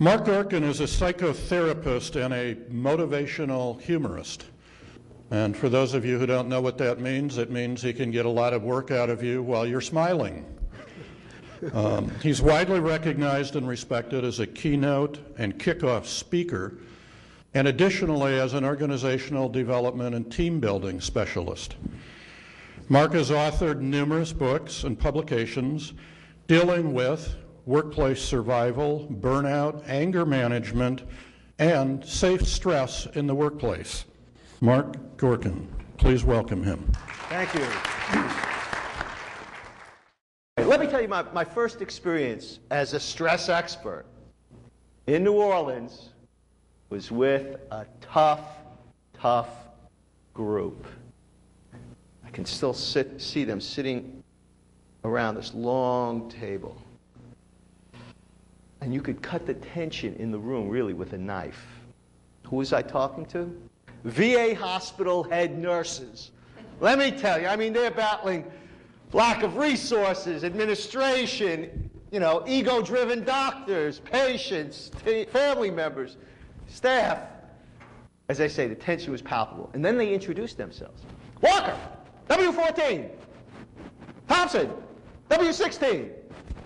Mark Gorkin is a psychotherapist and a motivational humorist. And for those of you who don't know what that means, it means he can get a lot of work out of you while you're smiling. He's widely recognized and respected as a keynote and kickoff speaker, and additionally as an organizational development and team building specialist. Mark has authored numerous books and publications dealing with workplace survival, burnout, anger management, and safe stress in the workplace. Mark Gorkin, please welcome him. Thank you. Let me tell you my first experience as a stress expert in New Orleans was with a tough group. I can still see them sitting around this long table. And you could cut the tension in the room really with a knife. Who was I talking to? VA hospital head nurses. Let me tell you, I mean, they're battling lack of resources, administration, ego-driven doctors, patients, family members, staff. As I say, the tension was palpable. And then they introduced themselves. Walker, W14. Thompson, W16.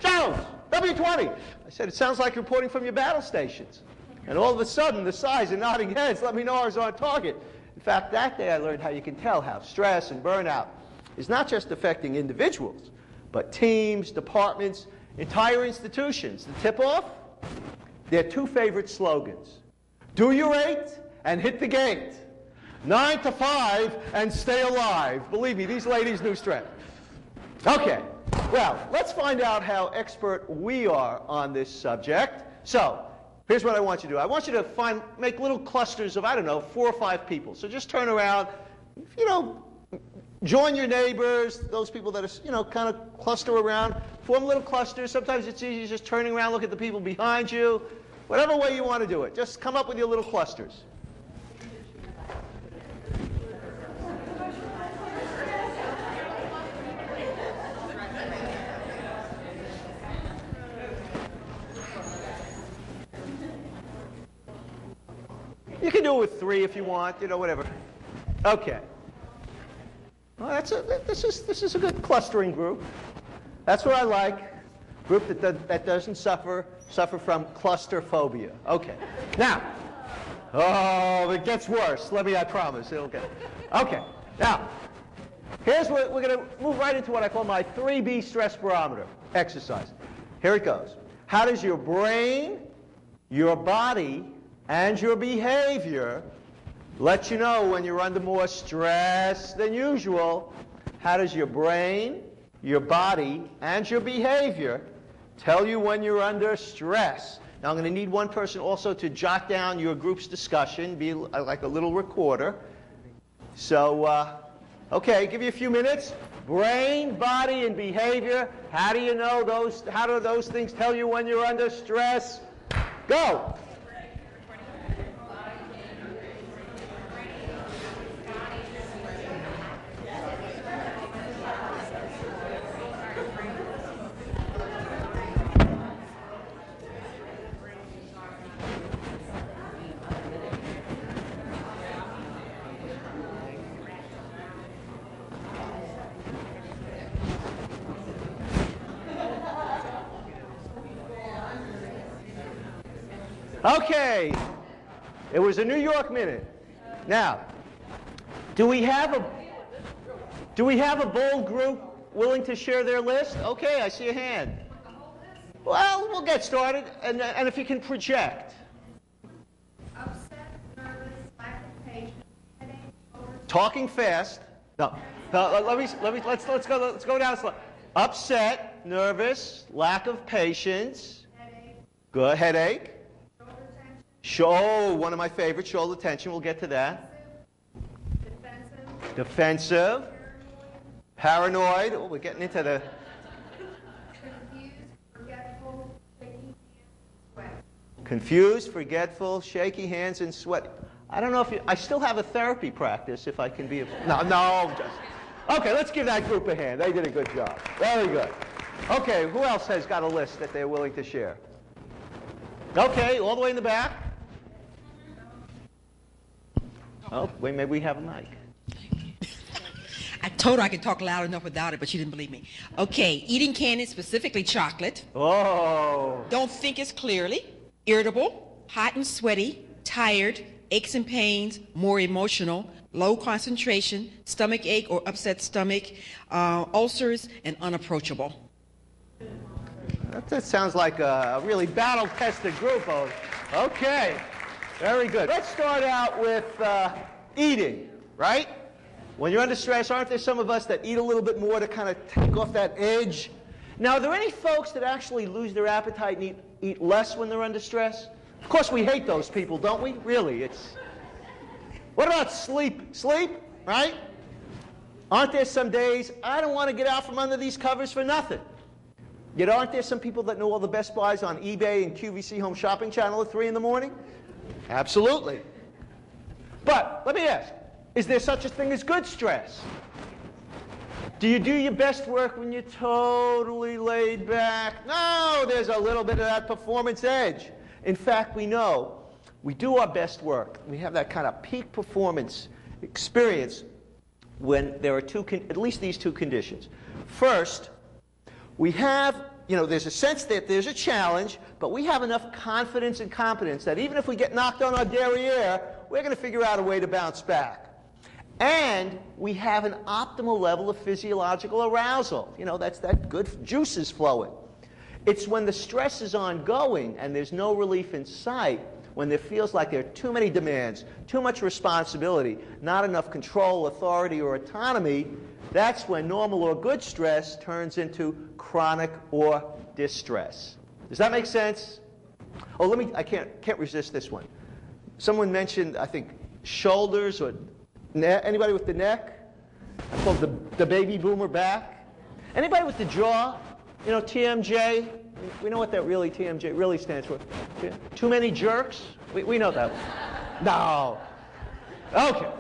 Jones, W20. I said, it sounds like reporting from your battle stations. And all of a sudden, the sighs and nodding heads let me know I was on target. In fact, that day I learned how you can tell how stress and burnout is not just affecting individuals, but teams, departments, entire institutions. The tip-off? Their two favorite slogans. Do your 8 and hit the gate. 9 to 5 and stay alive. Believe me, these ladies knew strength. Okay. Well, let's find out how expert we are on this subject. So, here's what I want you to do. I want you to make little clusters of, 4 or 5 people. So just turn around, join your neighbors, those people that are, kind of cluster around. Form little clusters. Sometimes it's easy just turning around, look at the people behind you. Whatever way you want to do it. Just come up with your little clusters. You can do it with 3 if you want, whatever. Okay. Well, this is a good clustering group. That's what I like. Group that doesn't suffer from clusterphobia. Okay. Now, it gets worse. I promise. It'll get. Okay. Now, here's what we're going to move right into what I call my 3B stress barometer exercise. Here it goes. How does your brain, your body, and your behavior let you know when you're under more stress than usual? How does your brain, your body, and your behavior tell you when you're under stress? Now, I'm going to need one person also to jot down your group's discussion, be like a little recorder. So, okay, give you a few minutes. Brain, body, and behavior. How do you know those? How do those things tell you when you're under stress? Go. Okay, it was a New York minute. Now, do we have a bold group willing to share their list? Okay, I see a hand. Well, we'll get started, and if you can project. Upset, nervous, lack of patience, headache, Talking fast. No, let's go down slow. Upset, nervous, lack of patience. headache, Good, headache. shoulder tension, One of my favorites, shoulder tension. We'll get to that. defensive, Defensive. Paranoid. Oh, we're getting into the... confused, forgetful, shaky hands, sweat. Confused, forgetful, shaky hands, and sweat. I don't know if I still have a therapy practice, if I can be... No, just... Okay, let's give that group a hand. They did a good job. Very good. Okay, who else has got a list that they're willing to share? Okay, all the way in the back. Oh, wait, maybe we have a mic. I told her I could talk loud enough without it, but she didn't believe me. Okay, eating candy, specifically chocolate. Oh. Don't think as clearly. Irritable, hot and sweaty, tired, aches and pains, more emotional, low concentration, stomach ache or upset stomach, ulcers, and unapproachable. That sounds like a really battle-tested group. Okay, very good. Let's start out with eating, right? When you're under stress, aren't there some of us that eat a little bit more to kind of take off that edge? Now, are there any folks that actually lose their appetite and eat less when they're under stress? Of course, we hate those people, don't we? Really, it's... What about sleep? Sleep, right? Aren't there some days, I don't want to get out from under these covers for nothing? Yet aren't there some people that know all the best buys on eBay and QVC Home Shopping Channel at 3 in the morning? Absolutely. But, let me ask, is there such a thing as good stress? Do you do your best work when you're totally laid back? No, there's a little bit of that performance edge. In fact, we know we do our best work. We have that kind of peak performance experience when there are at least these two conditions. First, we have, there's a sense that there's a challenge, but we have enough confidence and competence that even if we get knocked on our derriere, we're going to figure out a way to bounce back. And we have an optimal level of physiological arousal. That's that good juices flowing. It's when the stress is ongoing and there's no relief in sight, when there feels like there are too many demands, too much responsibility, not enough control, authority, or autonomy, that's when normal or good stress turns into chronic or distress. Does that make sense? Oh, I can't resist this one. Someone mentioned, I think, shoulders or anybody with the neck? I call it the baby boomer back. Anybody with the jaw? TMJ. We know what that TMJ really stands for. Too many jerks? We know that one. No. Okay.